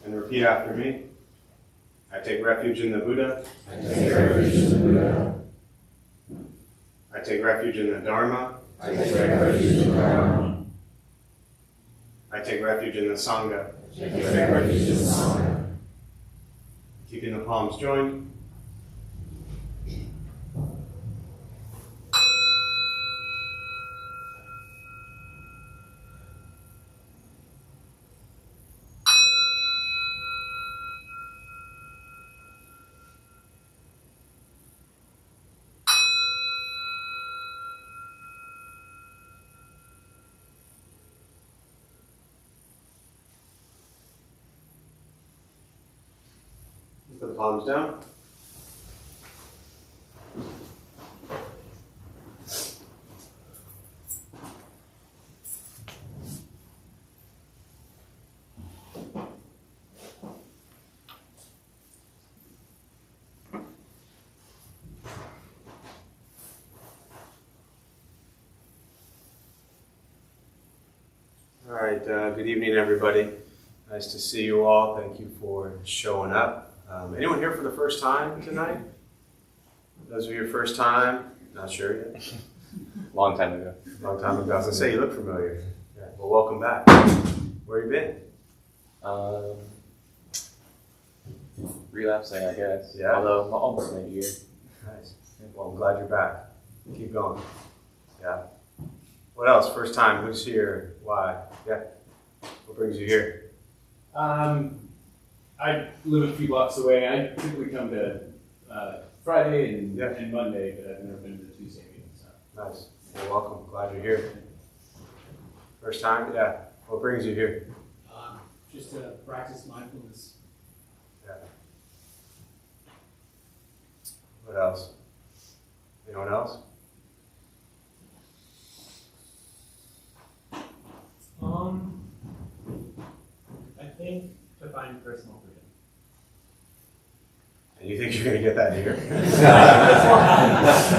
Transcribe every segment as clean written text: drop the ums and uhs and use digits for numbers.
And repeat after me. I take refuge in the Buddha. I take refuge in the Buddha. I take refuge in the Dharma. I take refuge in the Dharma. I take refuge in the Sangha. I take refuge in the Sangha. Keeping the palms joined. Put the palms down. All right, good evening, everybody. Nice to see you all. Thank you for showing up. Anyone here for the first time tonight? Those of you first time? Not sure yet? Long time ago. Long time ago. I was going to say, you look familiar. Yeah. Well, welcome back. Where have you been? Relapsing, I guess. Yeah. Although, almost a year. Nice. Well, I'm glad you're back. Keep going. Yeah. What else? First time. Who's here? Why? Yeah. What brings you here? I live a few blocks away. I typically come to Friday and Monday, but I've never been to the Tuesday meeting. So. Nice. Well, welcome. Glad you're here. First time? Yeah. What brings you here? Just to practice mindfulness. Yeah. What else? Anyone else? I think to find personal freedom. And you think you're going to get that here?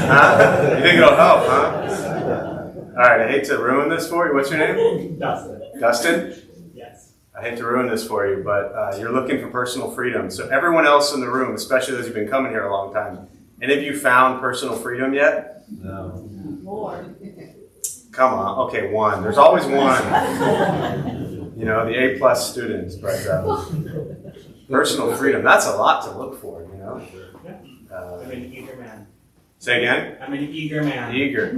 Huh? You think it'll help, huh? All right, I hate to ruin this for you. What's your name? Dustin. Dustin? Yes. I hate to ruin this for you, but you're looking for personal freedom. So everyone else in the room, especially those who've been coming here a long time, any of you found personal freedom yet? No. More. Come on. Okay, one. There's always one. You know, the A+ students. But personal freedom, that's a lot to look for, you know? I'm an eager man. Say again? I'm an eager man. Eager.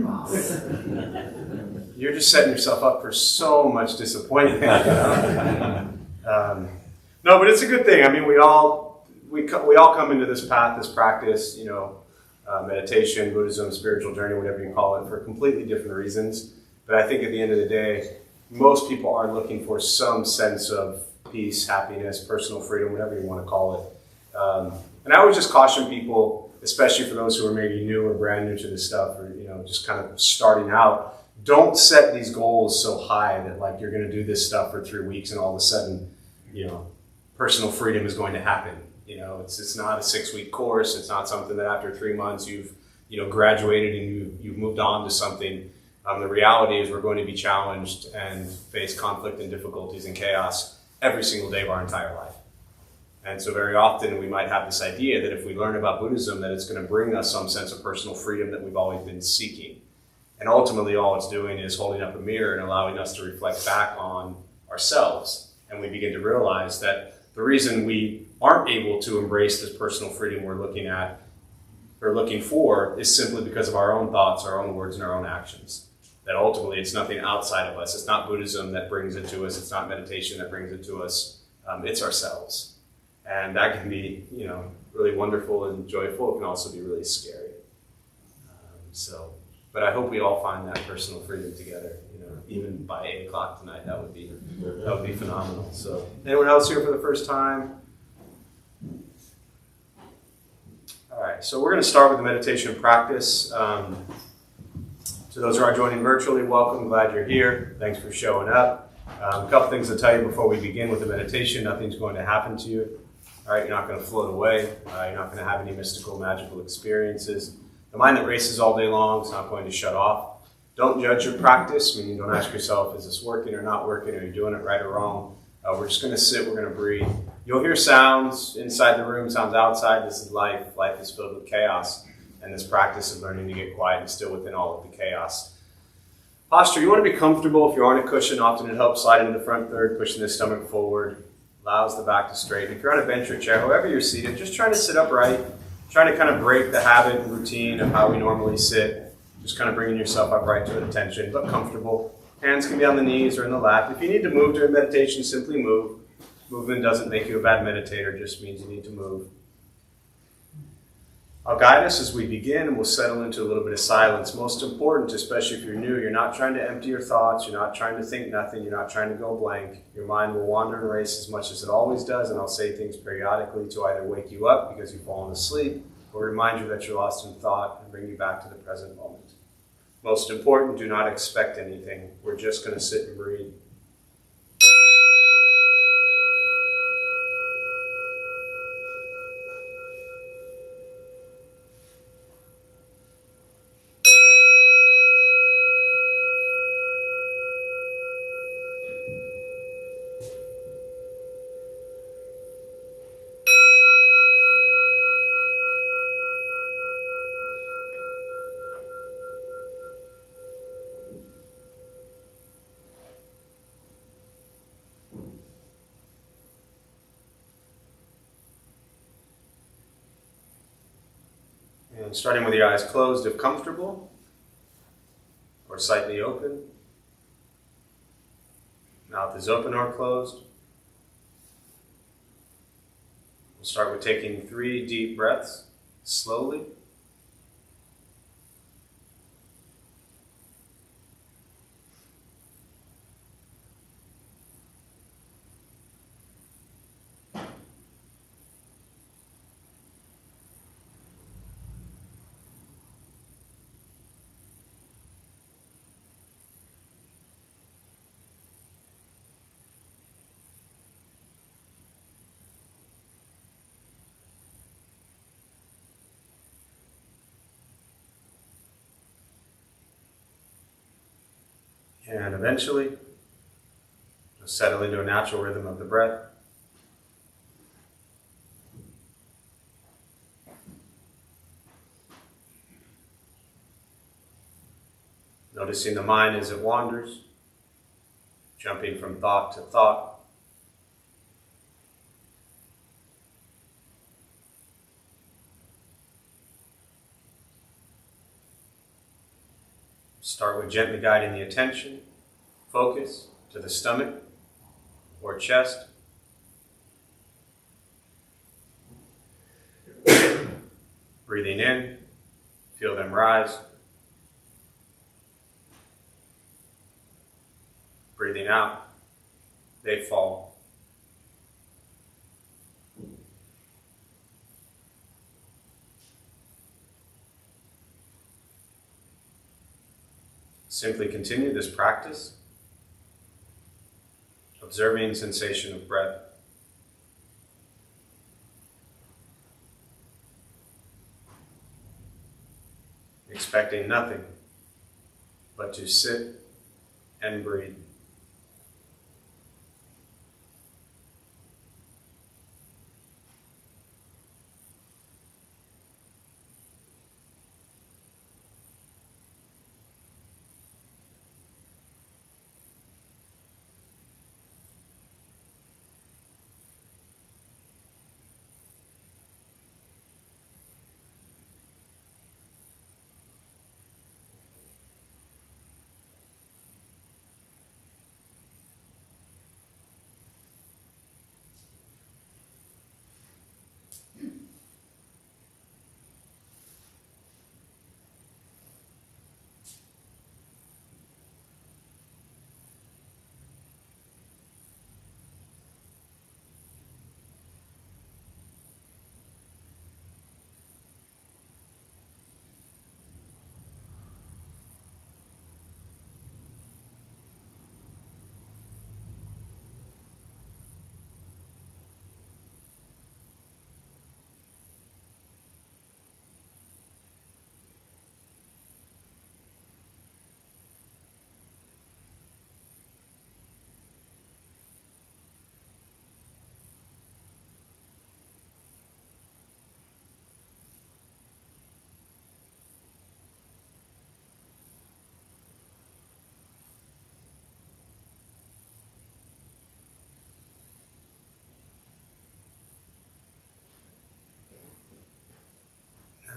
You're just setting yourself up for so much disappointment. You know? No, but it's a good thing. I mean, we all come into this path, this practice, you know, meditation, Buddhism, spiritual journey, whatever you call it, for completely different reasons. But I think at the end of the day, most people are looking for some sense of peace, happiness, personal freedom, whatever you want to call it. And I always just caution people, especially for those who are maybe new or brand new to this stuff, or you know, just kind of starting out. Don't set these goals so high that like you're going to do this stuff for 3 weeks and all of a sudden, you know, personal freedom is going to happen. You know, it's not a 6-week course. It's not something that after 3 months you've graduated and you've moved on to something. The reality is we're going to be challenged and face conflict and difficulties and chaos every single day of our entire life. And so very often we might have this idea that if we learn about Buddhism, that it's going to bring us some sense of personal freedom that we've always been seeking. And ultimately all it's doing is holding up a mirror and allowing us to reflect back on ourselves. And we begin to realize that the reason we aren't able to embrace this personal freedom we're looking at or looking for is simply because of our own thoughts, our own words, and our own actions. That ultimately it's nothing outside of us. It's not Buddhism that brings it to us. It's not meditation that brings it to us. It's ourselves. And that can be, you know, really wonderful and joyful. It can also be really scary. But I hope we all find that personal freedom together. You know, even by 8 o'clock tonight, that would be phenomenal. So, anyone else here for the first time? All right. So we're going to start with the meditation practice. To those who are joining virtually, welcome. Glad you're here. Thanks for showing up. A couple things to tell you before we begin with the meditation. Nothing's going to happen to you. All right, you're not going to float away. You're not going to have any mystical, magical experiences. The mind that races all day long is not going to shut off. Don't judge your practice, meaning don't ask yourself, is this working or not working? Are you doing it right or wrong? We're just going to sit, we're going to breathe. You'll hear sounds inside the room, sounds outside. This is life. Life is filled with chaos. And this practice of learning to get quiet and still within all of the chaos. Posture, you want to be comfortable. If you're on a cushion, often it helps slide into the front third, pushing the stomach forward. Allows the back to straighten. If you're on a bench or chair, however you're seated, just trying to sit upright. Trying to kind of break the habit and routine of how we normally sit. Just kind of bringing yourself upright to attention, but comfortable. Hands can be on the knees or in the lap. If you need to move during meditation, simply move. Movement doesn't make you a bad meditator, just means you need to move. I'll guide us as we begin, and we'll settle into a little bit of silence. Most important, especially if you're new, you're not trying to empty your thoughts, you're not trying to think nothing, you're not trying to go blank. Your mind will wander and race as much as it always does, and I'll say things periodically to either wake you up because you've fallen asleep, or remind you that you're lost in thought and bring you back to the present moment. Most important, do not expect anything. We're just going to sit and breathe. And starting with your eyes closed if comfortable, or slightly open. Mouth is open or closed. We'll start with taking 3 deep breaths, slowly. And eventually, just settle into a natural rhythm of the breath. Noticing the mind as it wanders, jumping from thought to thought. Start with gently guiding the attention, focus to the stomach or chest. Breathing in, feel them rise. Breathing out, they fall. Simply continue this practice, observing sensation of breath. Expecting nothing but to sit and breathe.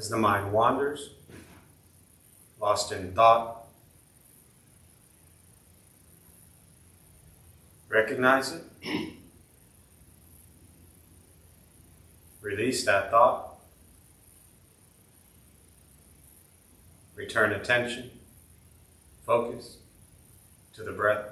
As the mind wanders, lost in thought, recognize it, release that thought, return attention, focus to the breath.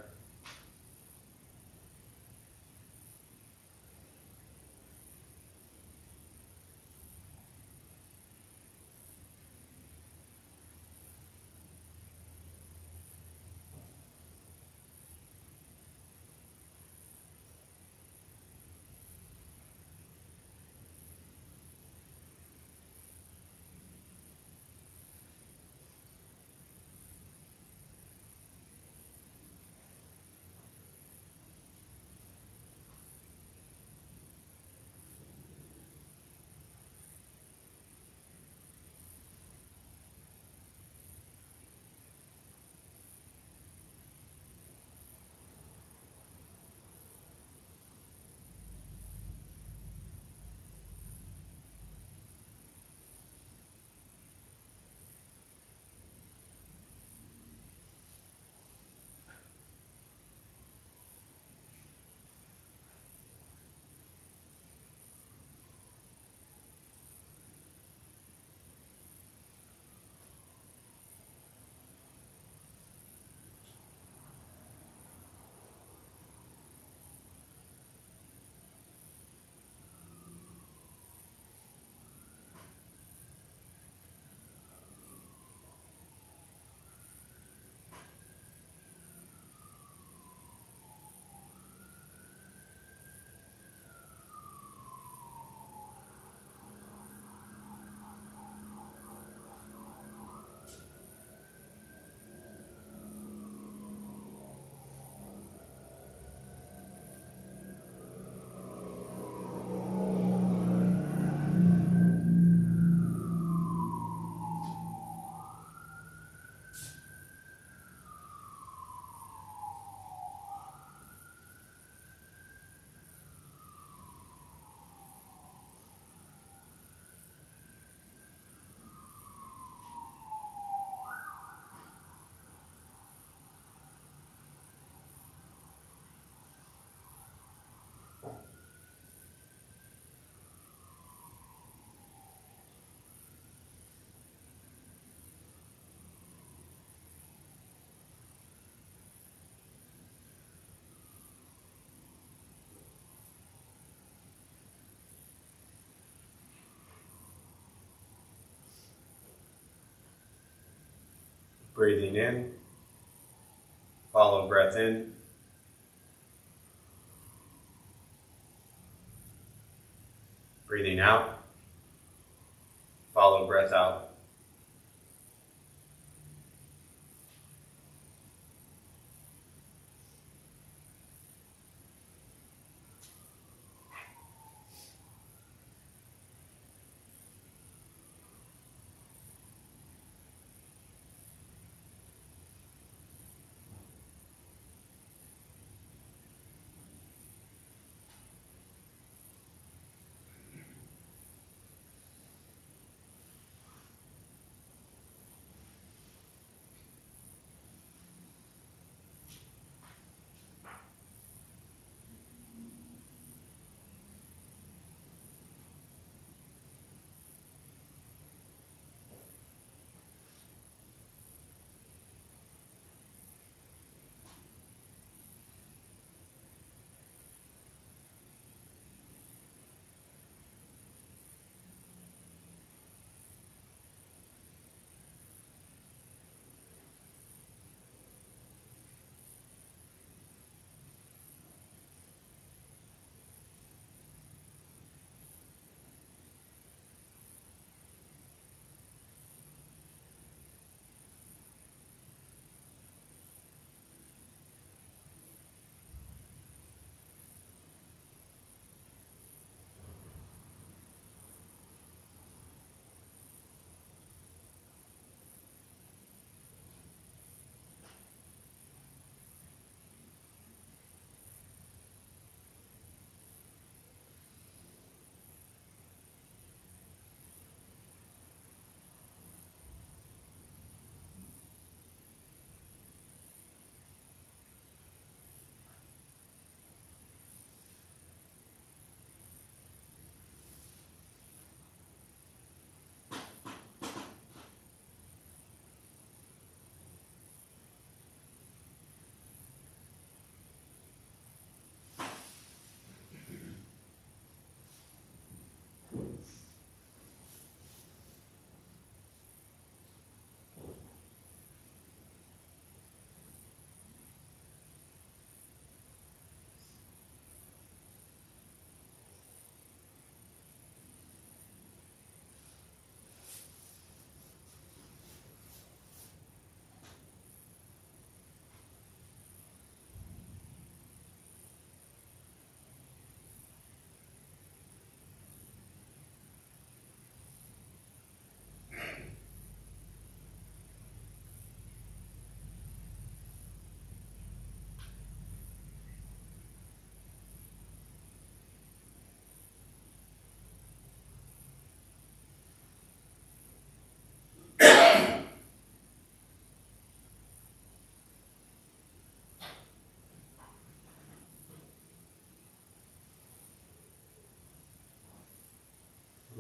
Breathing in, follow breath in. Breathing out, follow breath out.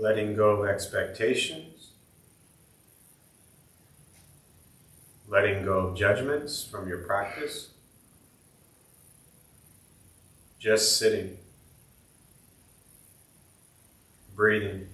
letting go of expectations, letting go of judgments from your practice, just sitting, breathing.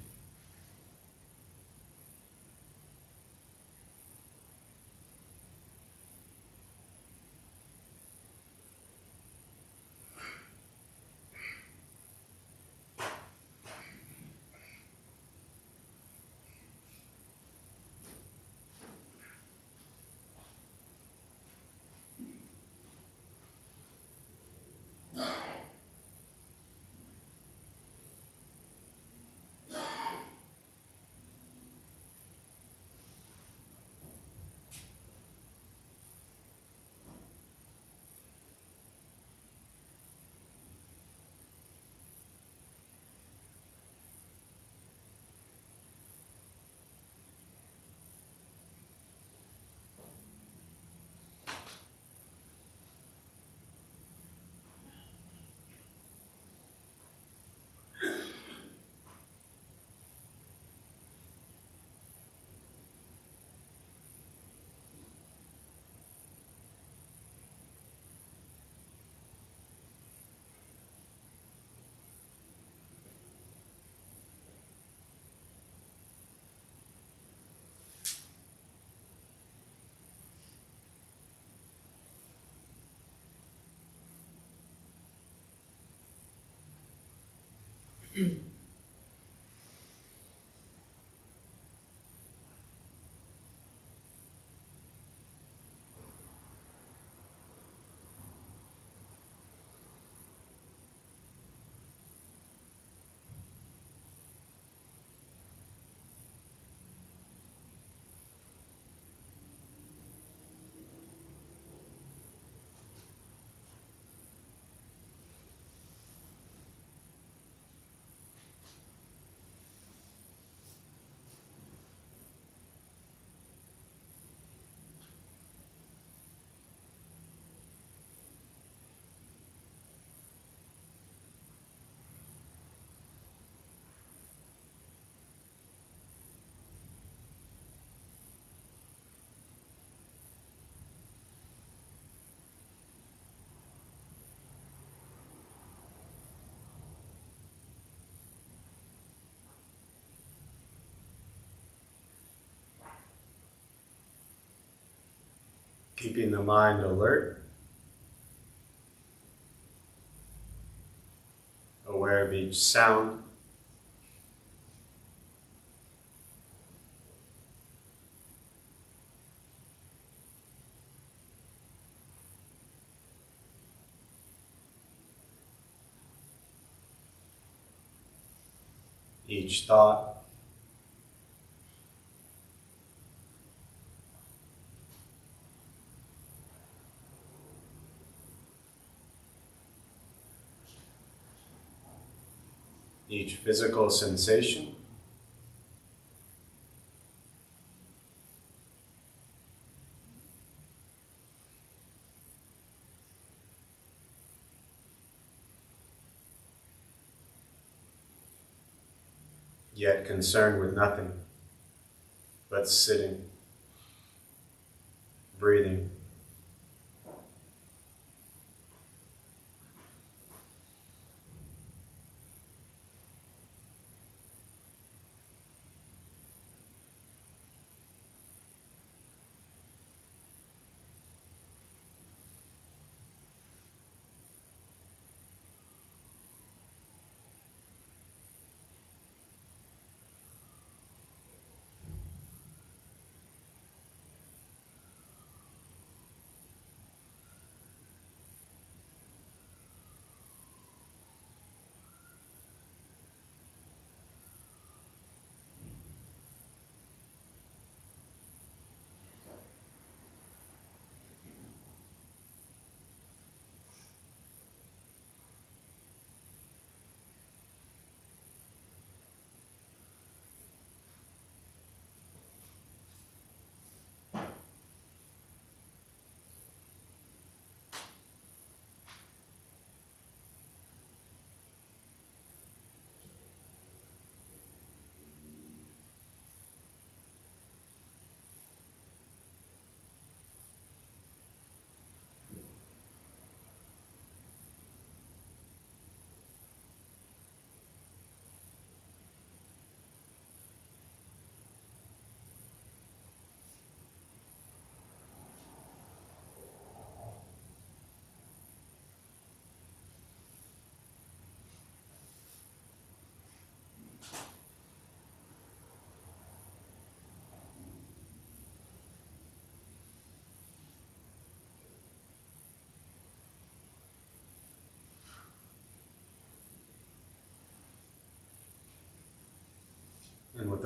Keeping the mind alert, aware of each sound, each thought, each physical sensation, yet concerned with nothing but sitting, breathing.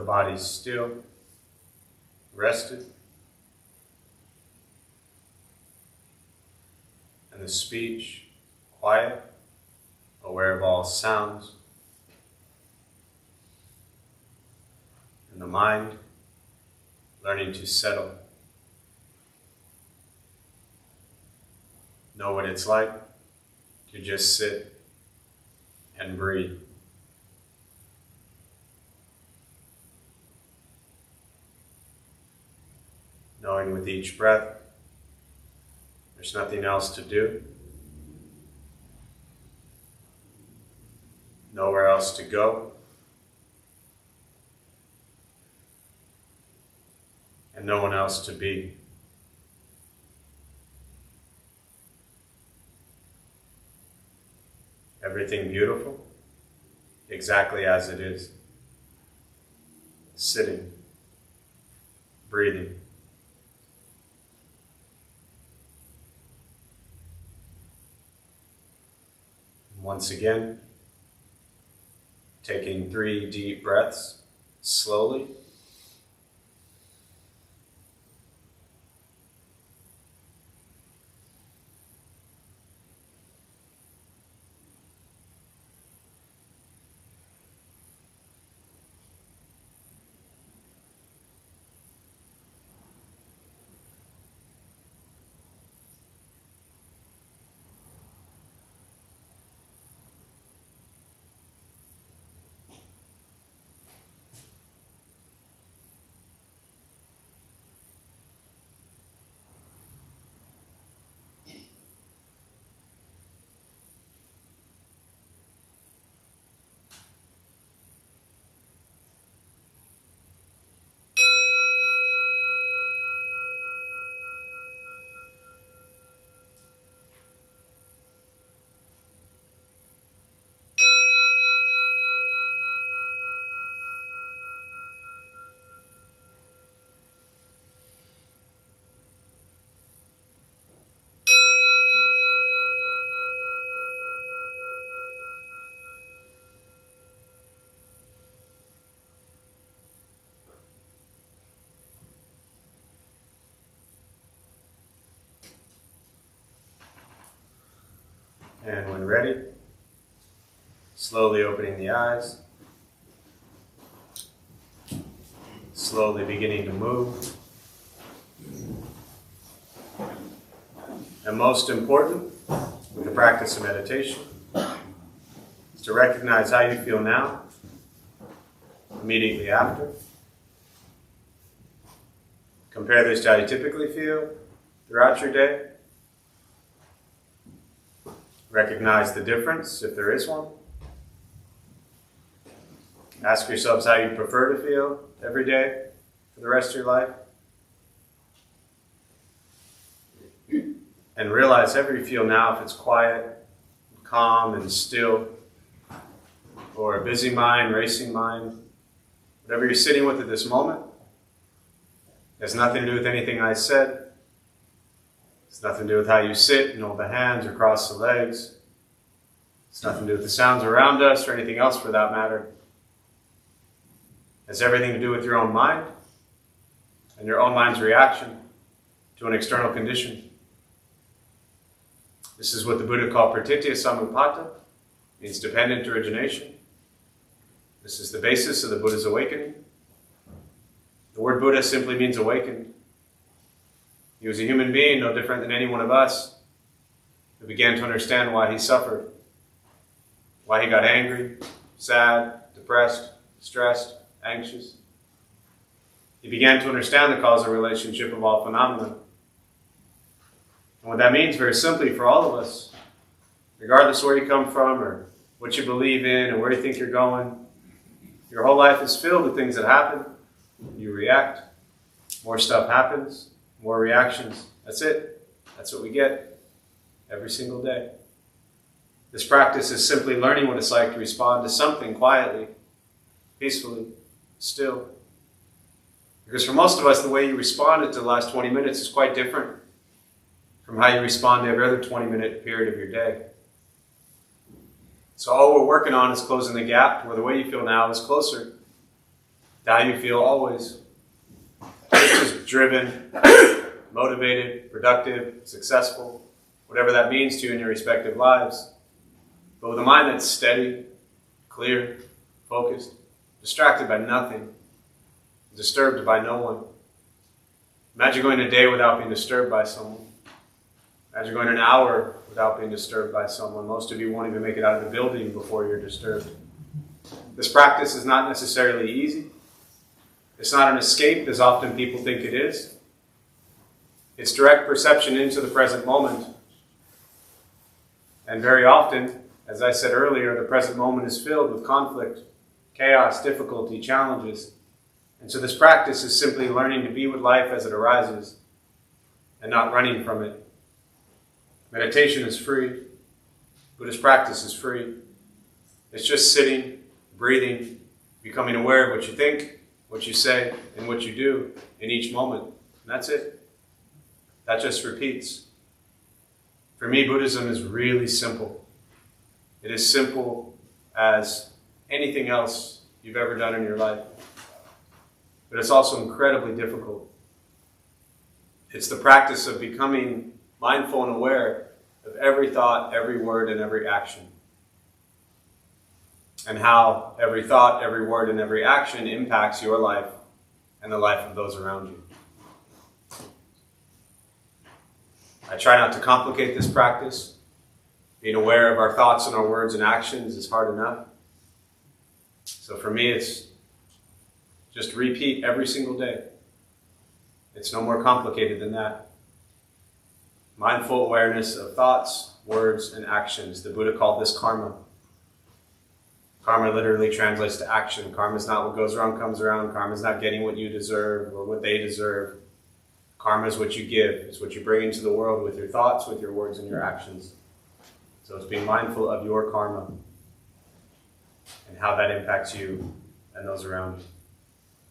the body still, rested, and the speech quiet, aware of all sounds, and the mind learning to settle. Know what it's like to just sit and breathe. Knowing with each breath, there's nothing else to do, nowhere else to go, and no one else to be. Everything beautiful, exactly as it is. Sitting, breathing. Once again, taking 3 deep breaths slowly. And when ready, slowly opening the eyes, slowly beginning to move. And most important, with the practice of meditation, is to recognize how you feel now, immediately after. Compare this to how you typically feel throughout your day. Recognize the difference, if there is one. Ask yourselves how you prefer to feel every day for the rest of your life. And realize however you feel now, if it's quiet, calm, and still, or a busy mind, racing mind, whatever you're sitting with at this moment, has nothing to do with anything I said. It's nothing to do with how you sit and hold the hands or cross the legs. It's nothing to do with the sounds around us or anything else for that matter. It has everything to do with your own mind and your own mind's reaction to an external condition. This is what the Buddha called pratitya samuppada, means dependent origination. This is the basis of the Buddha's awakening. The word Buddha simply means awakened. He was a human being, no different than any one of us, who began to understand why he suffered, why he got angry, sad, depressed, stressed, anxious. He began to understand the causal relationship of all phenomena. And what that means, very simply, for all of us, regardless where you come from or what you believe in or where you think you're going, your whole life is filled with things that happen. You react. More stuff happens. More reactions. That's it. That's what we get every single day. This practice is simply learning what it's like to respond to something quietly, peacefully, still. Because for most of us, the way you responded to the last 20 minutes is quite different from how you respond to every other 20-minute period of your day. So all we're working on is closing the gap to where the way you feel now is closer to how you feel always. Just as driven, motivated, productive, successful, whatever that means to you in your respective lives. But with a mind that's steady, clear, focused, distracted by nothing, disturbed by no one. Imagine going a day without being disturbed by someone. Imagine going an hour without being disturbed by someone. Most of you won't even make it out of the building before you're disturbed. This practice is not necessarily easy. It's not an escape, as often people think it is. It's direct perception into the present moment. And very often, as I said earlier, the present moment is filled with conflict, chaos, difficulty, challenges. And so this practice is simply learning to be with life as it arises and not running from it. Meditation is free. Buddhist practice is free. It's just sitting, breathing, becoming aware of what you think, what you say, and what you do in each moment. And that's it. That just repeats. For me, Buddhism is really simple. It is simple as anything else you've ever done in your life. But it's also incredibly difficult. It's the practice of becoming mindful and aware of every thought, every word, and every action. And how every thought, every word, and every action impacts your life and the life of those around you. I try not to complicate this practice. Being aware of our thoughts and our words and actions is hard enough. So for me, it's just repeat every single day. It's no more complicated than that. Mindful awareness of thoughts, words, and actions. The Buddha called this karma. Karma literally translates to action. Karma is not what goes around comes around. Karma is not getting what you deserve or what they deserve. Karma is what you give. It's what you bring into the world with your thoughts, with your words, and your actions. So it's being mindful of your karma and how that impacts you and those around you.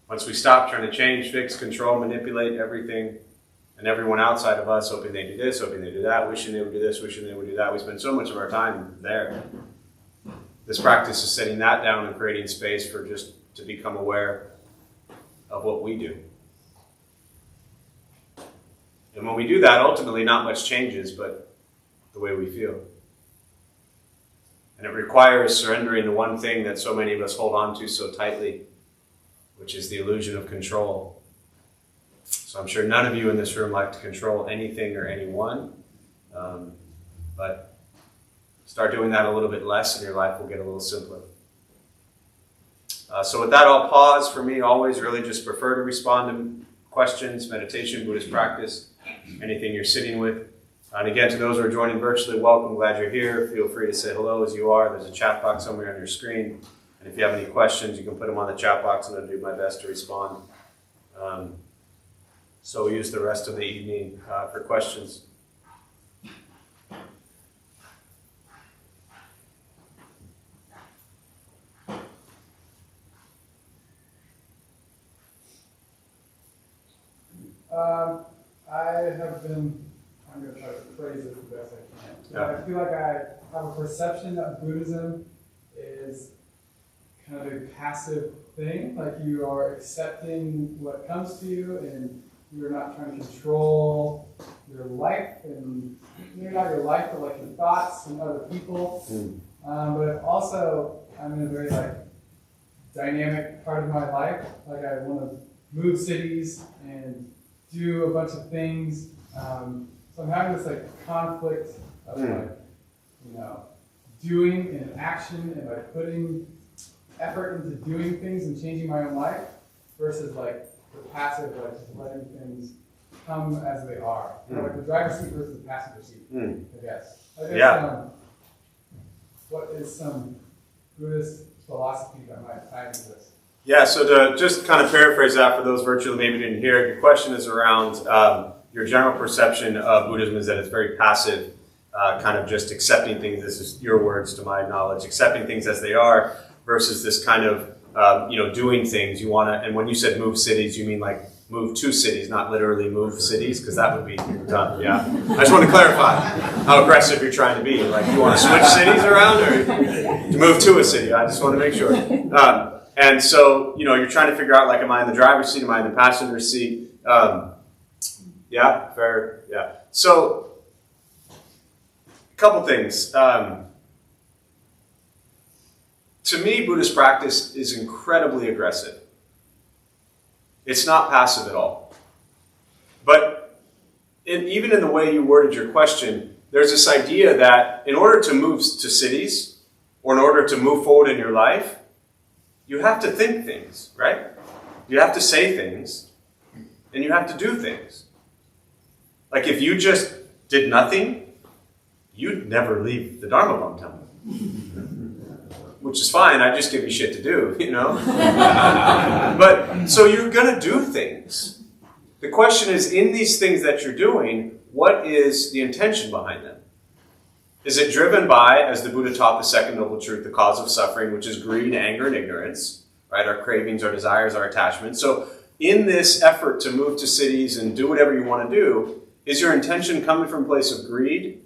Once we stop trying to change, fix, control, manipulate everything and everyone outside of us, hoping they do this, hoping they do that, wishing they would do this, wishing they would do that, we spend so much of our time there. This practice is setting that down and creating space for just to become aware of what we do. And when we do that, ultimately not much changes, but the way we feel. And it requires surrendering the one thing that so many of us hold on to so tightly, which is the illusion of control. So I'm sure none of you in this room like to control anything or anyone, but start doing that a little bit less and your life will get a little simpler. So with that, I'll pause. For me, always really just prefer to respond to questions, meditation, Buddhist practice, anything you're sitting with. And again, to those who are joining virtually, welcome, glad you're here. Feel free to say hello as you are. There's a chat box somewhere on your screen. And if you have any questions, you can put them on the chat box and I'll do my best to respond. So we'll use the rest of the evening for questions. I'm going to try to phrase it the best I can. So I feel like I have a perception that Buddhism is kind of a passive thing, like you are accepting what comes to you and you're not trying to control your life, and maybe not your life, but like your thoughts and other people. But also, I'm in a very dynamic part of my life. Like I want to move cities and do a bunch of things. So I'm having this conflict of doing and action and putting effort into doing things and changing my own life versus the passive, just letting things come as they are. The driver's seat versus the passenger seat, I guess. What is some Buddhist philosophy that might tie into this? Yeah, so to just kind of paraphrase that for those virtually maybe didn't hear it, your question is around your general perception of Buddhism is that it's very passive, kind of just accepting things, this is your words to my knowledge, accepting things as they are versus this kind of, doing things. You want to, and when you said move cities, you mean move to cities, not literally move cities, because that would be done, yeah? I just want to clarify how aggressive you're trying to be. You want to switch cities around or to move to a city? I just want to make sure. And so, you're trying to figure out, like, am I in the driver's seat? Am I in the passenger seat? Yeah, fair. Yeah. So, a couple things. To me, Buddhist practice is incredibly aggressive. It's not passive at all. But even in the way you worded your question, there's this idea that in order to move to cities, or in order to move forward in your life, you have to think things, right? You have to say things, and you have to do things. Like if you just did nothing, you'd never leave the Dharma Bum Temple. Which is fine, I just give you shit to do, But, so you're going to do things. The question is, in these things that you're doing, what is the intention behind them? Is it driven by, as the Buddha taught the second noble truth, the cause of suffering, which is greed, anger, and ignorance, right? Our cravings, our desires, our attachments. So in this effort to move to cities and do whatever you want to do, is your intention coming from a place of greed,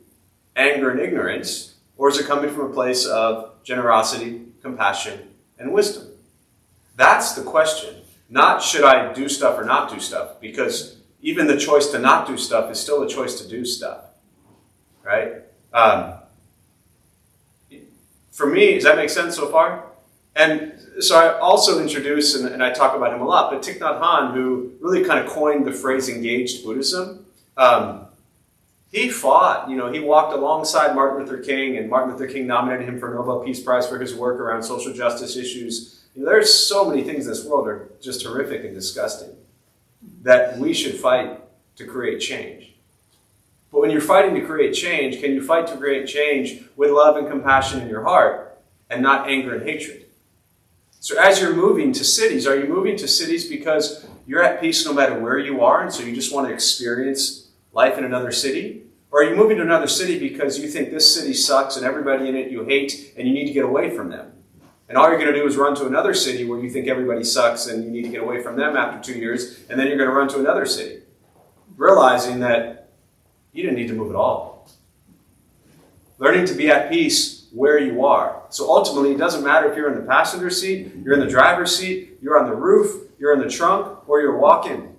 anger, and ignorance, or is it coming from a place of generosity, compassion, and wisdom? That's the question. Not should I do stuff or not do stuff, because even the choice to not do stuff is still a choice to do stuff, right? For me, does that make sense so far? And so I also introduce, and I talk about him a lot, but Thich Nhat Hanh, who really kind of coined the phrase engaged Buddhism, he fought, he walked alongside Martin Luther King, and Martin Luther King nominated him for a Nobel Peace Prize for his work around social justice issues. There's so many things in this world that are just horrific and disgusting that we should fight to create change. But when you're fighting to create change, can you fight to create change with love and compassion in your heart and not anger and hatred? So as you're moving to cities, are you moving to cities because you're at peace no matter where you are, and so you just want to experience life in another city? Or are you moving to another city because you think this city sucks and everybody in it you hate and you need to get away from them? And all you're going to do is run to another city where you think everybody sucks and you need to get away from them after 2 years, and then you're going to run to another city, realizing that you didn't need to move at all. Learning to be at peace where you are. So ultimately, it doesn't matter if you're in the passenger seat, you're in the driver's seat, you're on the roof, you're in the trunk, or you're walking.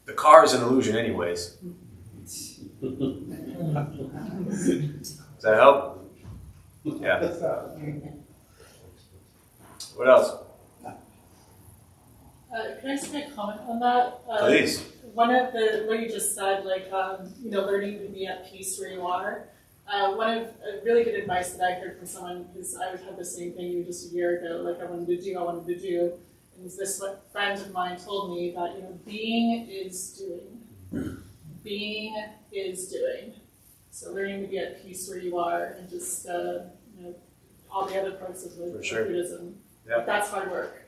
The car is an illusion anyways. Does that help? Yeah. What else? Can I just make a comment on that? Please. One of the, what you just said, like, learning to be at peace where you are. One of really good advice that I heard from someone, because I had the same thing just a year ago, like I wanted to do. And this friend of mine told me that, being is doing. Being is doing. So learning to be at peace where you are, and just, all the other parts of Buddhism. Yeah. That's hard work,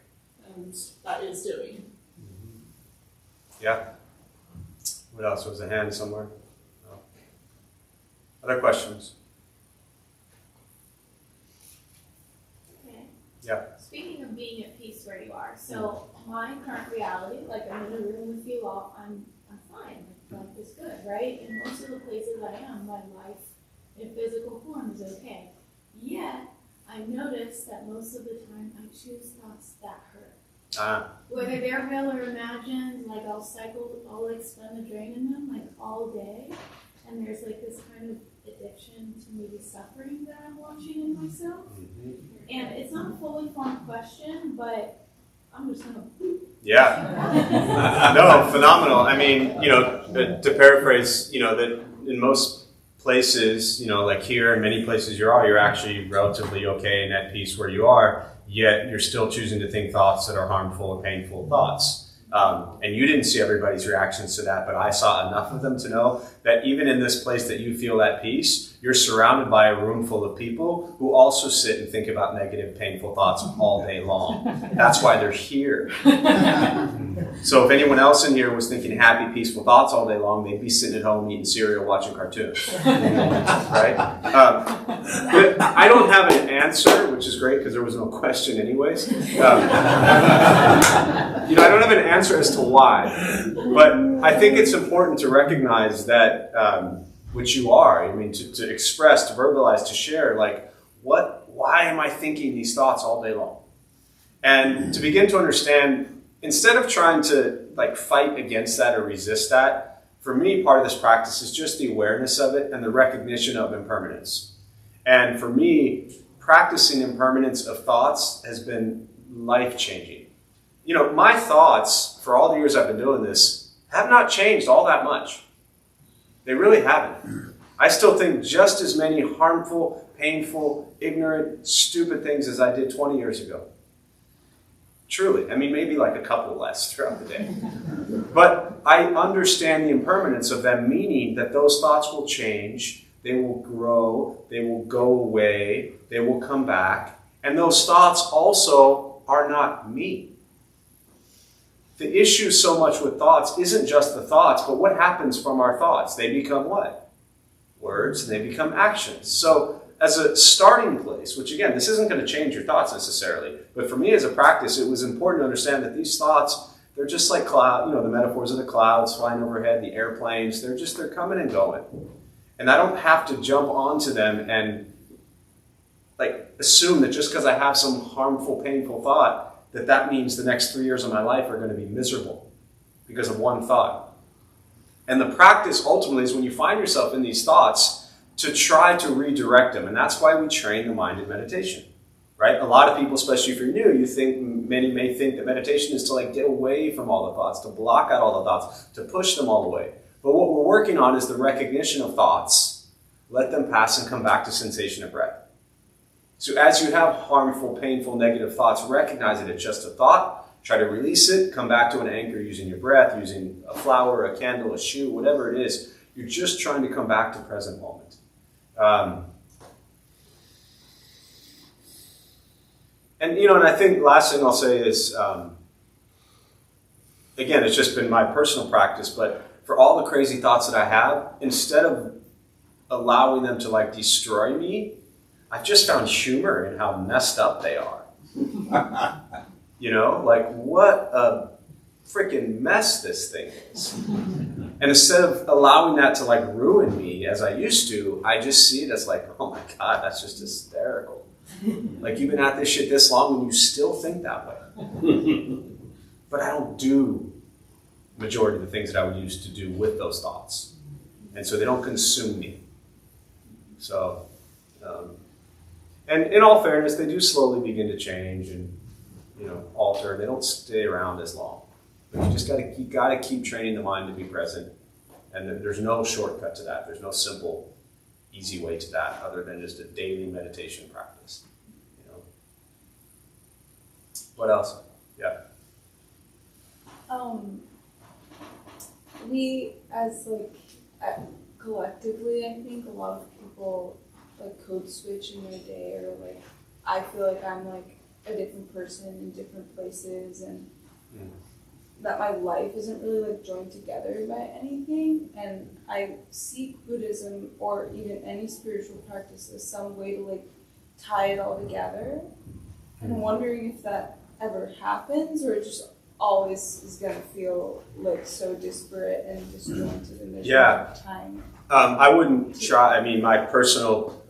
and that is doing. Yeah. What else? Was a hand somewhere? No. Other questions? Okay. Yeah. Speaking of being at peace where you are, so my current reality, like I'm in a room with you all, I'm fine. Life is good, right? In most of the places I am, my life in physical form is okay. Yet, I notice that most of the time I choose thoughts that hurt. Whether they're real or imagined, like I'll spend the drain in them like all day, and there's like this kind of addiction to maybe suffering that I'm watching in myself. And it's not a fully formed question, but I'm just gonna. Yeah. No, phenomenal. I mean, to paraphrase, that in most places, like here and many places you're actually relatively okay and at peace where you are, yet you're still choosing to think thoughts that are harmful or painful thoughts. And you didn't see everybody's reactions to that, but I saw enough of them to know that even in this place that you feel at peace, you're surrounded by a room full of people who also sit and think about negative, painful thoughts all day long. That's why they're here. So if anyone else in here was thinking happy, peaceful thoughts all day long, they'd be sitting at home eating cereal, watching cartoons. Right? But I don't have an answer, which is great because there was no question anyways. I don't have an answer as to why, but I think it's important to recognize that which you are. I mean, to express, to verbalize, to share, like, why am I thinking these thoughts all day long? And to begin to understand, instead of trying to like fight against that or resist that, for me, part of this practice is just the awareness of it and the recognition of impermanence. And for me, practicing impermanence of thoughts has been life-changing. You know, my thoughts, for all the years I've been doing this, have not changed all that much. They really haven't. I still think just as many harmful, painful, ignorant, stupid things as I did 20 years ago. Truly. I mean, maybe like a couple less throughout the day. But I understand the impermanence of them, meaning that those thoughts will change, they will grow, they will go away, they will come back, and those thoughts also are not me. The issue so much with thoughts isn't just the thoughts, but what happens from our thoughts. They become what? Words, and they become actions. So as a starting place, which again, this isn't going to change your thoughts necessarily, but for me as a practice, it was important to understand that these thoughts, they're just like cloud, the metaphors of the clouds flying overhead, the airplanes, they're coming and going. And I don't have to jump onto them and like assume that just because I have some harmful, painful thought, that means the next 3 years of my life are going to be miserable because of one thought. And the practice ultimately is when you find yourself in these thoughts to try to redirect them. And that's why we train the mind in meditation, right? A lot of people, especially if you're new, many may think that meditation is to like get away from all the thoughts, to block out all the thoughts, to push them all away. But what we're working on is the recognition of thoughts. Let them pass and come back to sensation of breath. So as you have harmful, painful, negative thoughts, recognize that it's just a thought. Try to release it. Come back to an anchor using your breath, using a flower, a candle, a shoe, whatever it is. You're just trying to come back to present moment. And I think last thing I'll say is, again, it's just been my personal practice, but for all the crazy thoughts that I have, instead of allowing them to like destroy me, I've just found humor in how messed up they are. Like what a freaking mess this thing is. And instead of allowing that to like ruin me as I used to, I just see it as like, oh my God, that's just hysterical. Like you've been at this shit this long and you still think that way. But I don't do the majority of the things that I would used to do with those thoughts. And so they don't consume me. So, and in all fairness, they do slowly begin to change and, alter. They don't stay around as long. But you just gotta keep training the mind to be present. And there's no shortcut to that. There's no simple, easy way to that other than just a daily meditation practice. What else? Yeah. We as collectively, I think a lot of people code switch in their day, or I feel like I'm a different person in different places, and that my life isn't really joined together by anything. And I seek Buddhism or even any spiritual practice as some way to tie it all together. And I'm wondering if that ever happens, or it just always is going to feel so disparate and disjointed, and there's no time. I wouldn't try. I mean, my personal,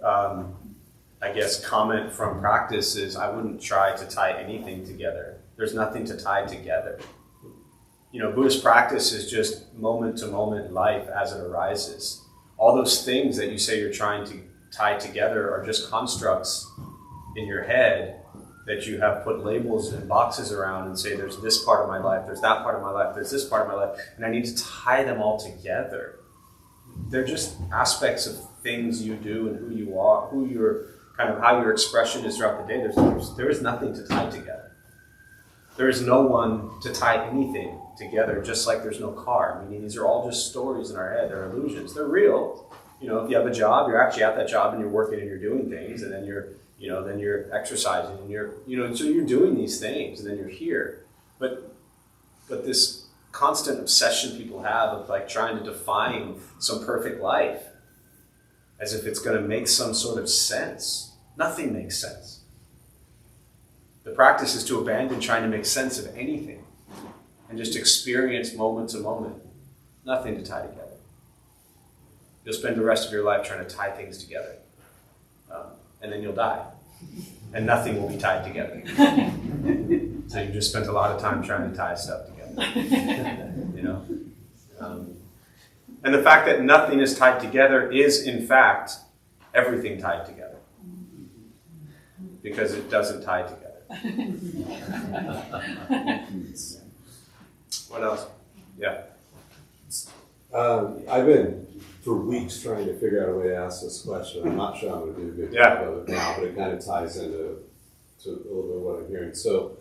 comment from practice is I wouldn't try to tie anything together. There's nothing to tie together. Buddhist practice is just moment to moment life as it arises. All those things that you say you're trying to tie together are just constructs in your head that you have put labels and boxes around and say, there's this part of my life, there's that part of my life, there's this part of my life, and I need to tie them all together. They're just aspects of things you do and who you are, how your expression is throughout the day. There is nothing to tie together. There is no one to tie anything together, just like there's no car. Meaning these are all just stories in our head. They're illusions. They're real. If you have a job, you're actually at that job and you're working and you're doing things, and then you're exercising and so you're doing these things, and then you're here. But this constant obsession people have of trying to define some perfect life as if it's going to make some sort of sense. Nothing makes sense. The practice is to abandon trying to make sense of anything and just experience moment to moment. Nothing to tie together. You'll spend the rest of your life trying to tie things together. And then you'll die. and nothing will be tied together. So you just spent a lot of time trying to tie stuff together. You know? And the fact that nothing is tied together is, in fact, everything tied together. Because it doesn't tie together. What else? Yeah. I've been for weeks trying to figure out a way to ask this question. I'm not sure I'm going to do a good job of it now, but it kind of ties into a little bit of what I'm hearing. So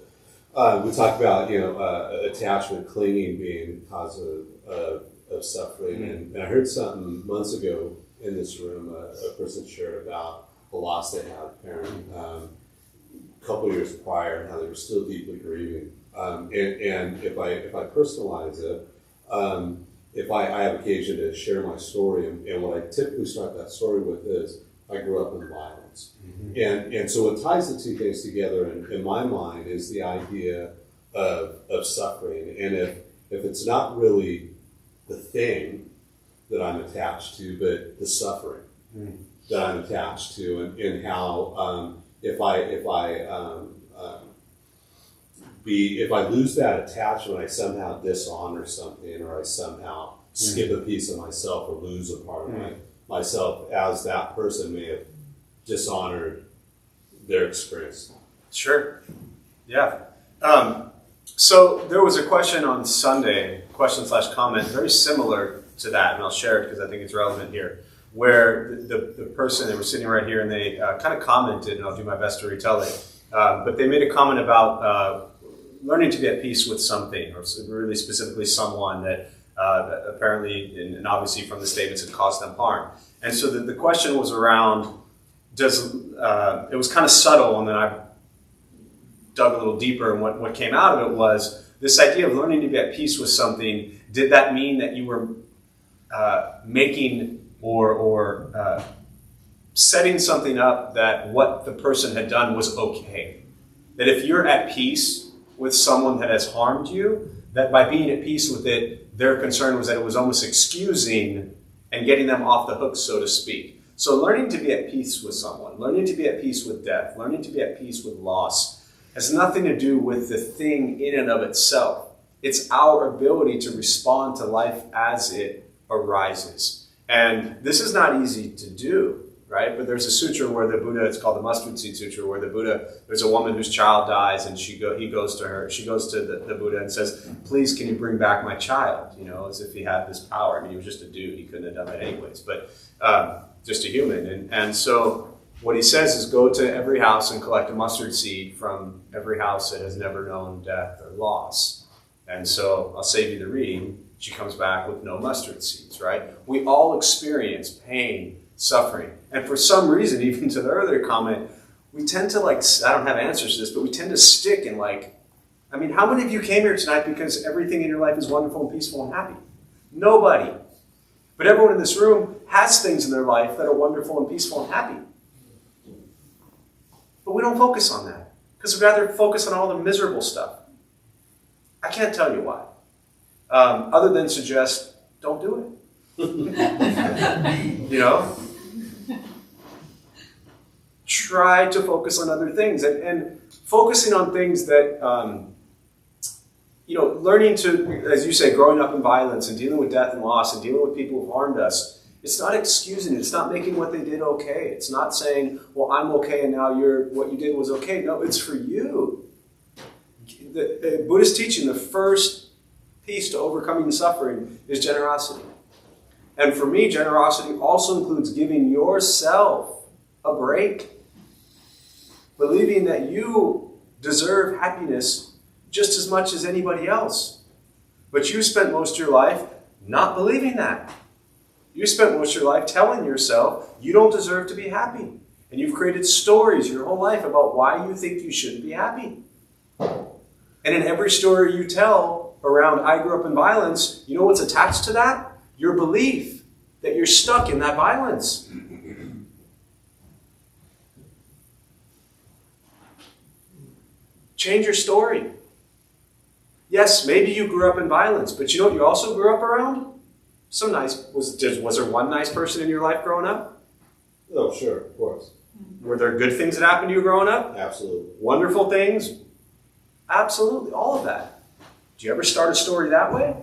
we talked about attachment, clinging being cause of suffering, and I heard something months ago in this room. A person shared about the loss they had of a parent a couple years prior, and how they were still deeply grieving. And if I personalize it. If I have occasion to share my story, and what I typically start that story with is, I grew up in violence. Mm-hmm. And so what ties the two things together in my mind is the idea of suffering. And if it's not really the thing that I'm attached to, but the suffering that I'm attached to, and how if I lose that attachment, I somehow dishonor something, or I somehow skip a piece of myself, or lose a part of myself, as that person may have dishonored their experience. Sure. Yeah. So there was a question on Sunday, question/comment, very similar to that, and I'll share it because I think it's relevant here, where the person, they were sitting right here, and they kind of commented, and I'll do my best to retell it, but they made a comment about learning to be at peace with something, or really specifically someone that apparently, and obviously from the statements, had caused them harm. And so the question was around, it was kind of subtle, and then I dug a little deeper, and what came out of it was this idea of learning to be at peace with something. Did that mean that you were making or setting something up that what the person had done was okay? That if you're at peace with someone that has harmed you, that by being at peace with it, their concern was that it was almost excusing and getting them off the hook, so to speak. So learning to be at peace with someone, learning to be at peace with death, learning to be at peace with loss, has nothing to do with the thing in and of itself. It's our ability to respond to life as it arises. And this is not easy to do. Right? But there's a sutra where the Buddha, it's called the Mustard Seed Sutra, where the Buddha, there's a woman whose child dies, and she goes to the Buddha and says, please, can you bring back my child? You know, as if he had this power. I mean, he was just a dude. He couldn't have done it anyways, but just a human. And so what he says is, go to every house and collect a mustard seed from every house that has never known death or loss. And so I'll save you the reading. She comes back with no mustard seeds, right? We all experience pain, suffering. And for some reason, even to the earlier comment, we tend to I don't have answers to this, but we tend to stick in how many of you came here tonight because everything in your life is wonderful and peaceful and happy? Nobody. But everyone in this room has things in their life that are wonderful and peaceful and happy. But we don't focus on that because we'd rather focus on all the miserable stuff. I can't tell you why. Other than suggest, don't do it. You know? Try to focus on other things, and focusing on things that, learning to, as you say, growing up in violence and dealing with death and loss and dealing with people who harmed us, it's not excusing it. It's not making what they did okay. It's not saying, well, I'm okay and now what you did was okay. No, it's for you. The Buddhist teaching, the first piece to overcoming suffering is generosity. And for me, generosity also includes giving yourself a break. Believing that you deserve happiness just as much as anybody else. But you spent most of your life not believing that. You spent most of your life telling yourself you don't deserve to be happy. And you've created stories your whole life about why you think you shouldn't be happy. And in every story you tell around I grew up in violence, you know what's attached to that? Your belief that you're stuck in that violence. Change your story. Yes, maybe you grew up in violence, but you know what you also grew up around? Was there one nice person in your life growing up? Oh, sure, of course. Were there good things that happened to you growing up? Absolutely. Wonderful things? Absolutely, all of that. Do you ever start a story that way?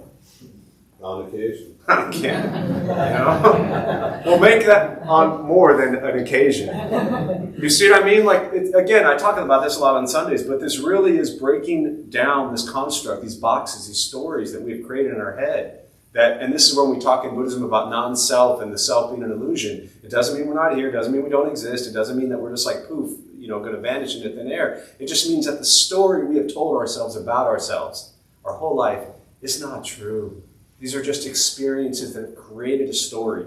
On occasion. Again, you know? We'll make that on more than an occasion. You see what I mean? Like, again, I talk about this a lot on Sundays, but this really is breaking down this construct, these boxes, these stories that we've created in our head. And this is when we talk in Buddhism about non-self and the self being an illusion. It doesn't mean we're not here. It doesn't mean we don't exist. It doesn't mean that we're just like poof, going to vanish into thin air. It just means that the story we have told ourselves about ourselves our whole life is not true. These are just experiences that have created a story.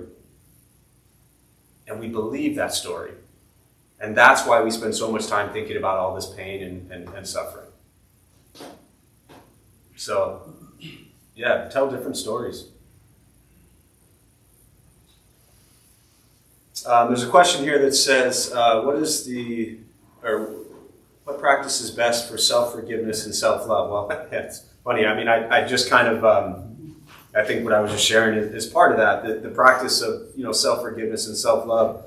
And we believe that story. And that's why we spend so much time thinking about all this pain and suffering. So, yeah, tell different stories. There's a question here that says, what practice is best for self-forgiveness and self-love? Well, it's funny. I mean, I just kind of, I think what I was just sharing is part of that, the practice of, self-forgiveness and self-love.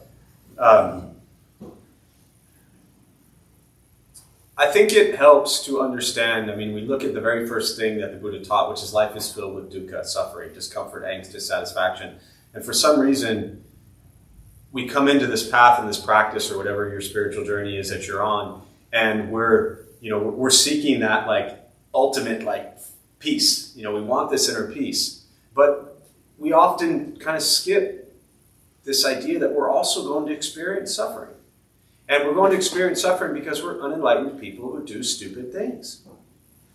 I think it helps to understand, we look at the very first thing that the Buddha taught, which is life is filled with dukkha, suffering, discomfort, angst, dissatisfaction. And for some reason, we come into this path and this practice or whatever your spiritual journey is that you're on, and we're seeking that ultimate peace. We want this inner peace. But we often kind of skip this idea that we're also going to experience suffering. And we're going to experience suffering because we're unenlightened people who do stupid things.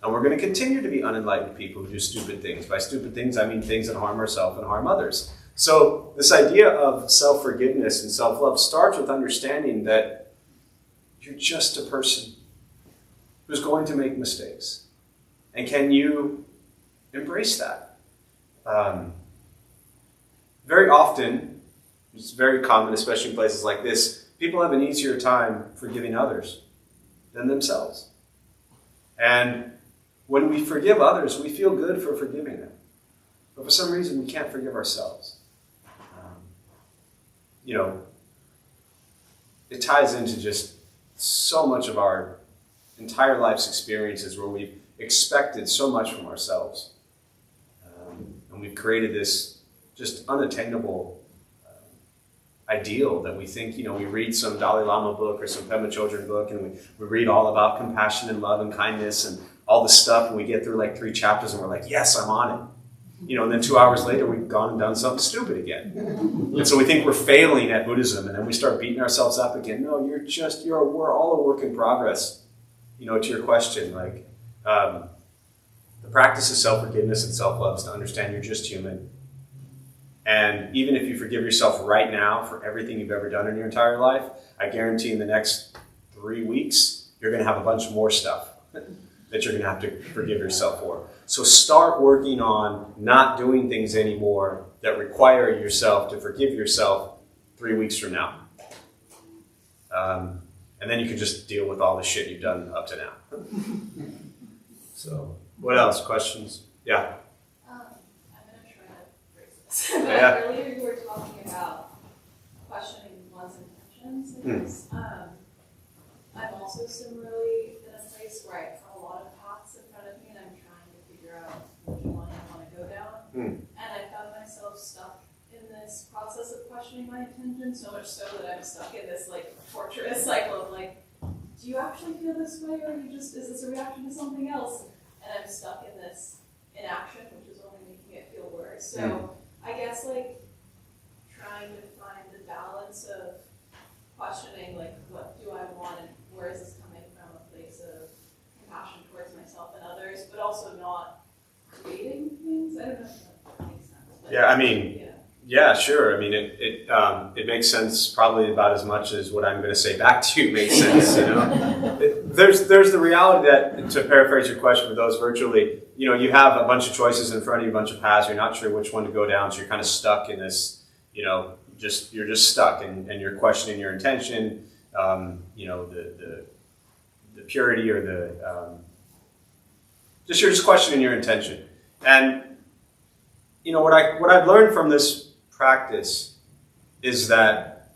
And we're going to continue to be unenlightened people who do stupid things. By stupid things, I mean things that harm ourselves and harm others. So this idea of self-forgiveness and self-love starts with understanding that you're just a person who's going to make mistakes. And can you embrace that? Very often, it's very common, especially in places like this, people have an easier time forgiving others than themselves. And when we forgive others, we feel good for forgiving them. But for some reason, we can't forgive ourselves. It ties into just so much of our entire life's experiences where we've expected so much from ourselves. And we've created this just unattainable ideal that we think, we read some Dalai Lama book or some Pema Chodron book, and we read all about compassion and love and kindness and all this stuff, and we get through 3 chapters and we're like, yes, I'm on it. And then 2 hours later, we've gone and done something stupid again. And so we think we're failing at Buddhism, and then we start beating ourselves up again. No, we're all a work in progress. To your question, the practice of self-forgiveness and self-love is to understand you're just human. And even if you forgive yourself right now for everything you've ever done in your entire life, I guarantee in the next 3 weeks, you're going to have a bunch more stuff that you're going to have to forgive yourself for. So start working on not doing things anymore that require yourself to forgive yourself 3 weeks from now. And then you can just deal with all the shit you've done up to now. So, what else? Questions? Yeah? I'm going to try to phrase this. Yeah. Earlier you were talking about questioning one's intentions, I guess. I'm also similarly in a place where I have a lot of paths in front of me and I'm trying to figure out which one I want to go down. And I found myself stuck in this process of questioning my intention, so much so that I'm stuck in this torturous cycle of do you actually feel this way, or is this a reaction to something else? And I'm stuck in this inaction, which is only making it feel worse. So I guess trying to find the balance of questioning what do I want and where is this coming from, a place of compassion towards myself and others, but also not creating things. I don't know if that makes sense. But, yeah, sure. It makes sense probably about as much as what I'm going to say back to you makes sense. There's the reality that, to paraphrase your question for those virtually, you have a bunch of choices in front of you, a bunch of paths. You're not sure which one to go down, so you're kind of stuck in this. You're just stuck, and you're questioning your intention. The purity or you're just questioning your intention. And what I've learned from this practice is that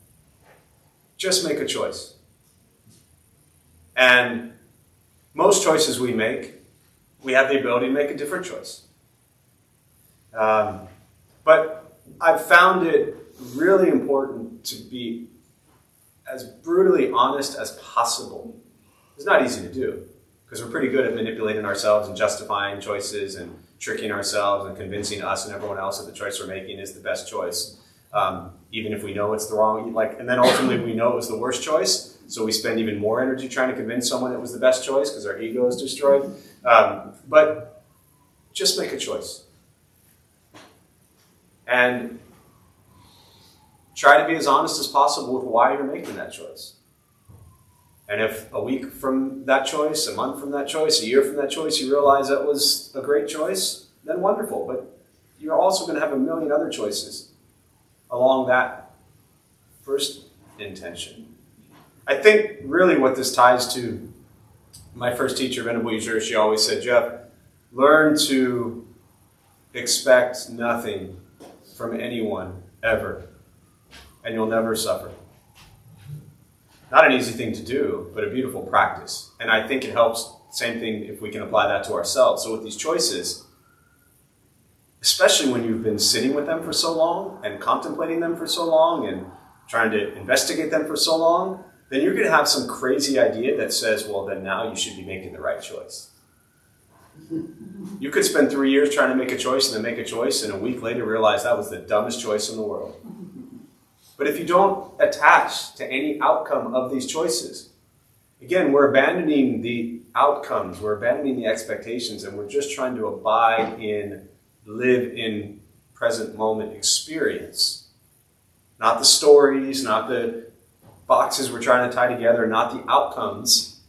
just make a choice. And most choices we make, we have the ability to make a different choice. But I've found it really important to be as brutally honest as possible. It's not easy to do, because we're pretty good at manipulating ourselves and justifying choices and tricking ourselves and convincing us and everyone else that the choice we're making is the best choice, even if we know it's the wrong. And then ultimately we know it was the worst choice, so we spend even more energy trying to convince someone it was the best choice because our ego is destroyed. But just make a choice. And try to be as honest as possible with why you're making that choice. And if a week from that choice, a month from that choice, a year from that choice, you realize that was a great choice, then wonderful. But you're also going to have a million other choices along that first intention. I think really what this ties to, my first teacher, Venerable Yuzur, she always said, Jeff, learn to expect nothing from anyone ever, and you'll never suffer. Not an easy thing to do, but a beautiful practice. And I think it helps, same thing if we can apply that to ourselves. So with these choices, especially when you've been sitting with them for so long and contemplating them for so long and trying to investigate them for so long, then you're going to have some crazy idea that says, well, then now you should be making the right choice. You could spend 3 years trying to make a choice and then make a choice, and a week later realize that was the dumbest choice in the world. But if you don't attach to any outcome of these choices, again, we're abandoning the outcomes, we're abandoning the expectations, and we're just trying to abide in, live in present moment experience. Not the stories, not the boxes we're trying to tie together, not the outcomes,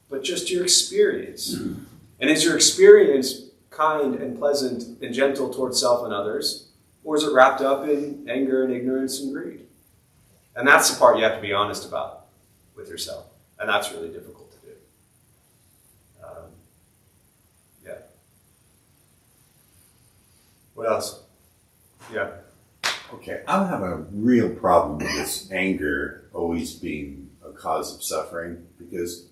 but just your experience. And is your experience kind and pleasant and gentle towards self and others, or is it wrapped up in anger and ignorance and greed? And that's the part you have to be honest about with yourself. And that's really difficult to do. Yeah. What else? Yeah. Okay, I have a real problem with this anger always being a cause of suffering, because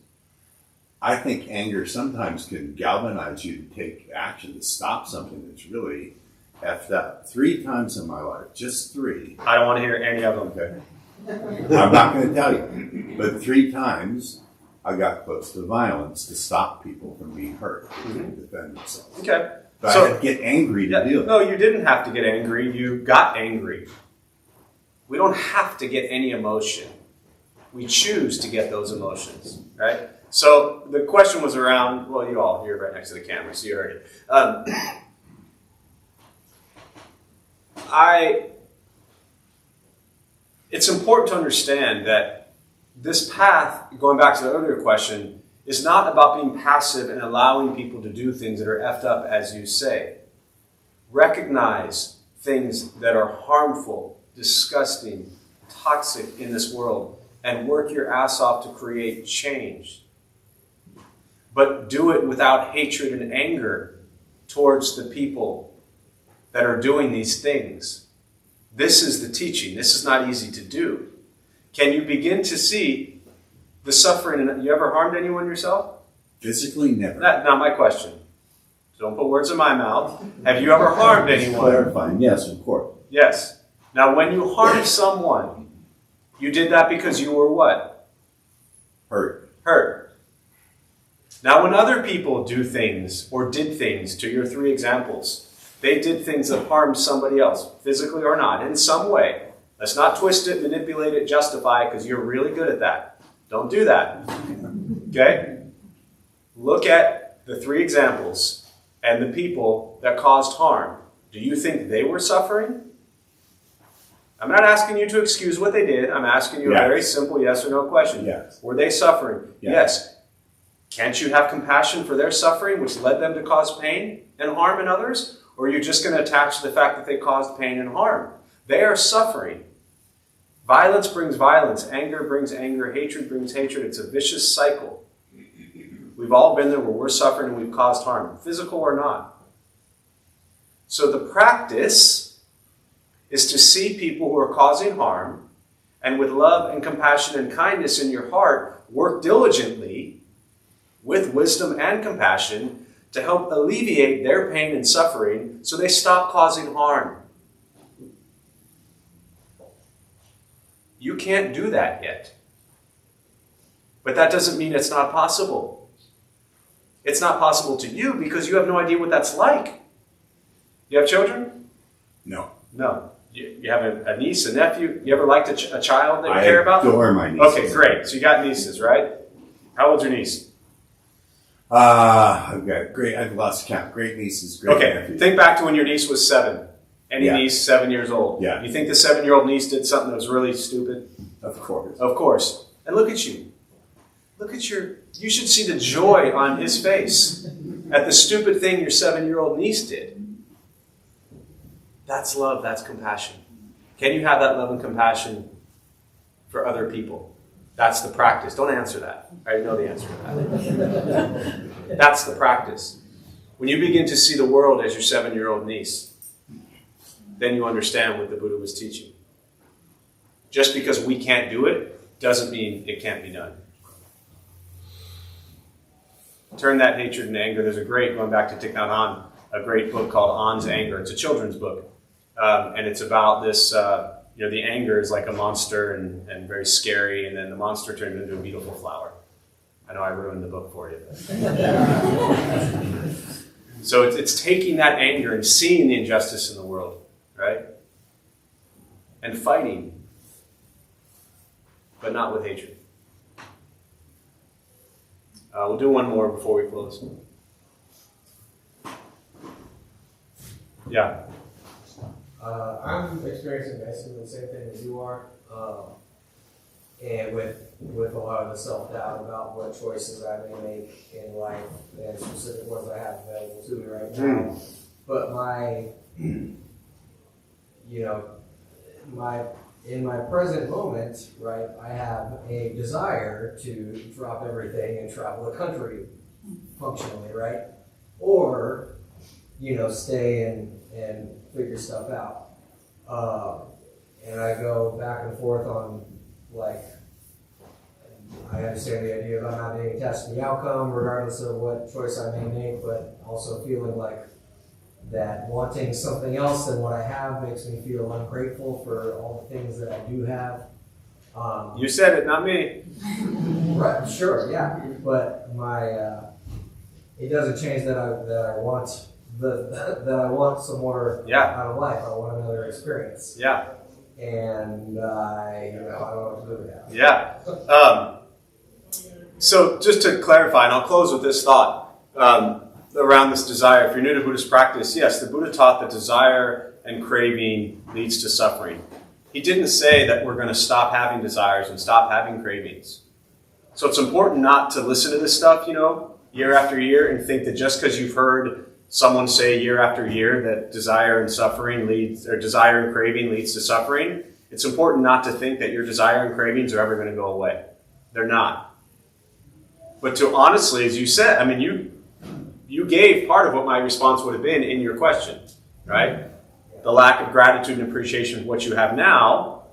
I think anger sometimes can galvanize you to take action to stop something that's really effed up. 3 times in my life, just 3. I don't want to hear any of them. Okay. I'm not going to tell you, but 3 times I got close to violence to stop people from being hurt, to defend themselves. Okay. But So- I had to get angry to do it. No, you didn't have to get angry. You got angry. We don't have to get any emotion. We choose to get those emotions, right? So the question was around, well, you all, you're right next to the camera, so you heard it. It's important to understand that this path, going back to the earlier question, is not about being passive and allowing people to do things that are effed up, as you say. Recognize things that are harmful, disgusting, toxic in this world, and work your ass off to create change. But do it without hatred and anger towards the people that are doing these things. This is the teaching. This is not easy to do. Can you begin to see the suffering? You ever harmed anyone yourself? Physically, never. That's not my question. Don't put words in my mouth. Have you ever harmed anyone? Clarifying, yes, of course. Yes. Now, when you harmed someone, you did that because you were what? Hurt. Hurt. Now, when other people do things or did things, to your 3 examples, they did things that harmed somebody else, physically or not, in some way. Let's not twist it, manipulate it, justify it, because you're really good at that. Don't do that. Okay? Look at the 3 examples and the people that caused harm. Do you think they were suffering? I'm not asking you to excuse what they did. I'm asking you a very simple yes or no question. Yes. Were they suffering? Yes. Can't you have compassion for their suffering, which led them to cause pain and harm in others? Or are you just going to attach to the fact that they caused pain and harm? They are suffering. Violence brings violence. Anger brings anger. Hatred brings hatred. It's a vicious cycle. We've all been there where we're suffering and we've caused harm, physical or not. So the practice is to see people who are causing harm And with love and compassion and kindness in your heart, work diligently with wisdom and compassion to help alleviate their pain and suffering so they stop causing harm. You can't do that yet. But that doesn't mean it's not possible. It's not possible to you because you have no idea what that's like. You have children? No. No. You have a niece, a nephew? You ever liked a child that you care about? I adore my nieces. Okay, great. So you got nieces, right? How old's your niece? I've lost count. Great nieces, great nephews. Think back to when your niece was 7. Any Yeah. niece 7 years old. Yeah. You think the 7-year-old niece did something that was really stupid? Of course. Of course. And look at you. You should see the joy on his face at the stupid thing your 7-year-old niece did. That's love, that's compassion. Can you have that love and compassion for other people? That's the practice. Don't answer that. I already know the answer to that. That's the practice. When you begin to see the world as your 7-year-old niece, then you understand what the Buddha was teaching. Just because we can't do it doesn't mean it can't be done. Turn that hatred into anger. There's going back to Thich Nhat Hanh, a great book called An's Anger. It's a children's book. And it's about this, the anger is like a monster and very scary, and then the monster turned into a beautiful flower. I know I ruined the book for you. So it's taking that anger and seeing the injustice in the world, right? And fighting, but not with hatred. We'll do one more before we close. Yeah. I'm experiencing basically the same thing as you are, and with a lot of the self-doubt about what choices I may make in life and specific ones I have available to me right now. But in my present moment, right, I have a desire to drop everything and travel the country functionally, right? Or, stay and figure stuff out. And I go back and forth on, I understand the idea of not being attached to the outcome, regardless of what choice I may make, but also feeling like that wanting something else than what I have makes me feel ungrateful for all the things that I do have. You said it, not me. Right, sure, yeah. But it doesn't change that I want that I want some more out of life. I want another experience. Yeah. And I don't know what to do with that. Yeah. So just to clarify, and I'll close with this thought around this desire. If you're new to Buddhist practice, yes, the Buddha taught that desire and craving leads to suffering. He didn't say that we're going to stop having desires and stop having cravings. So it's important not to listen to this stuff, year after year, and think that just because you've heard someone say year after year that desire and craving leads to suffering, it's important not to think that your desire and cravings are ever going to go away. They're not. But to honestly, as you said, you gave part of what my response would have been in your question, right? The lack of gratitude and appreciation of what you have now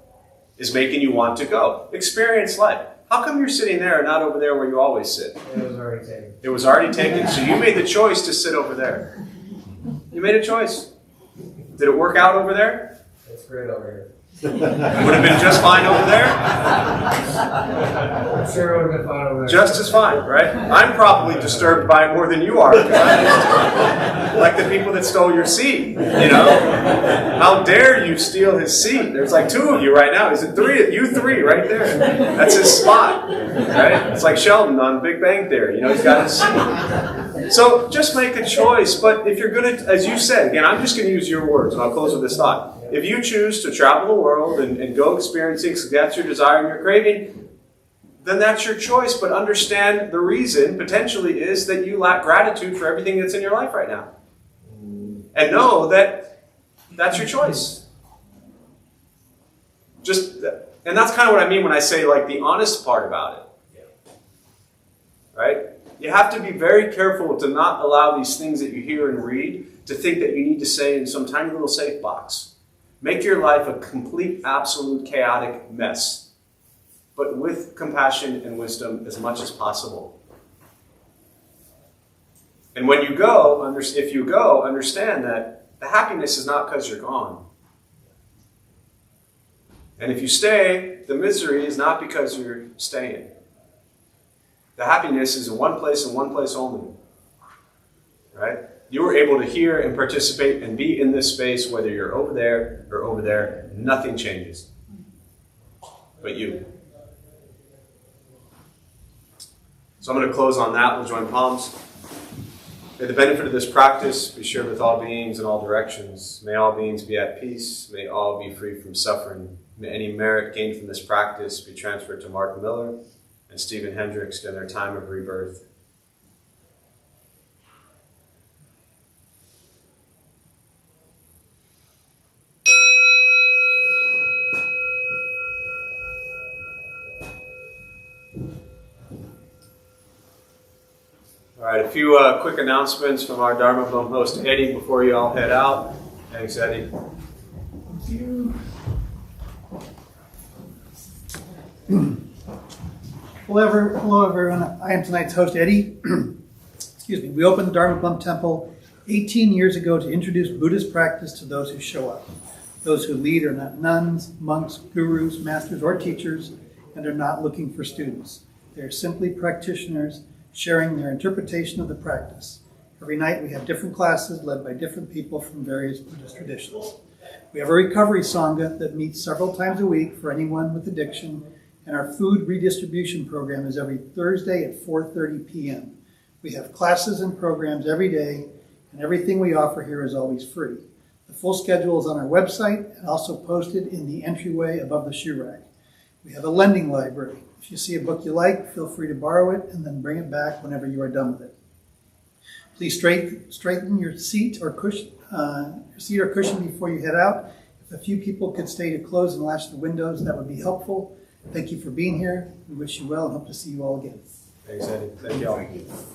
is making you want to go. Experience life. How come you're sitting there and not over there where you always sit? It was already taken. It was already taken, so you made the choice to sit over there. You made a choice. Did it work out over there? It's great over here. Would have been just fine over there? I'm sure it would have been fine over there. Just as fine, right? I'm probably disturbed by it more than you are. Like the people that stole your seat, How dare you steal his seat? There's like 2 of you right now. Is it 3? You 3 right there. That's his spot, right? It's like Sheldon on Big Bang Theory. He's got his seat. So just make a choice. But if you're going to, as you said, again, I'm just going to use your words, and I'll close with this thought. If you choose to travel the world and go experiencing, that's your desire and your craving, then that's your choice. But understand the reason, potentially, is that you lack gratitude for everything that's in your life right now. And know that that's your choice. And that's kind of what I mean when I say, the honest part about it. Right? You have to be very careful to not allow these things that you hear and read to think that you need to say in some tiny little safe box. Make your life a complete, absolute, chaotic mess, but with compassion and wisdom as much as possible. And when you go, if you go, understand that the happiness is not because you're gone. And if you stay, the misery is not because you're staying. The happiness is in one place and one place only. Right? You were able to hear and participate and be in this space, whether you're over there or over there. Nothing changes. But you. So I'm going to close on that. We'll join palms. May the benefit of this practice be shared with all beings in all directions. May all beings be at peace. May all be free from suffering. May any merit gained from this practice be transferred to Mark Miller and Stephen Hendricks in their time of rebirth. All right, a few quick announcements from our Dharma Bum host, Eddie, before you all head out. Thanks, Eddie. Thank you. Hello, everyone. I am tonight's host, Eddie. Excuse me. We opened the Dharma Bum Temple 18 years ago to introduce Buddhist practice to those who show up. Those who lead are not nuns, monks, gurus, masters, or teachers, and are not looking for students. They are simply practitioners sharing their interpretation of the practice. Every night we have different classes led by different people from various Buddhist traditions. We have a recovery sangha that meets several times a week for anyone with addiction, and our food redistribution program is every Thursday at 4:30 p.m. We have classes and programs every day, and everything we offer here is always free. The full schedule is on our website and also posted in the entryway above the shoe rack. We have a lending library. If you see a book you like, feel free to borrow it and then bring it back whenever you are done with it. Please straighten your seat or cushion before you head out. If a few people could stay to close and latch the windows, that would be helpful. Thank you for being here. We wish you well and hope to see you all again. Thanks, Eddie. Thank you all.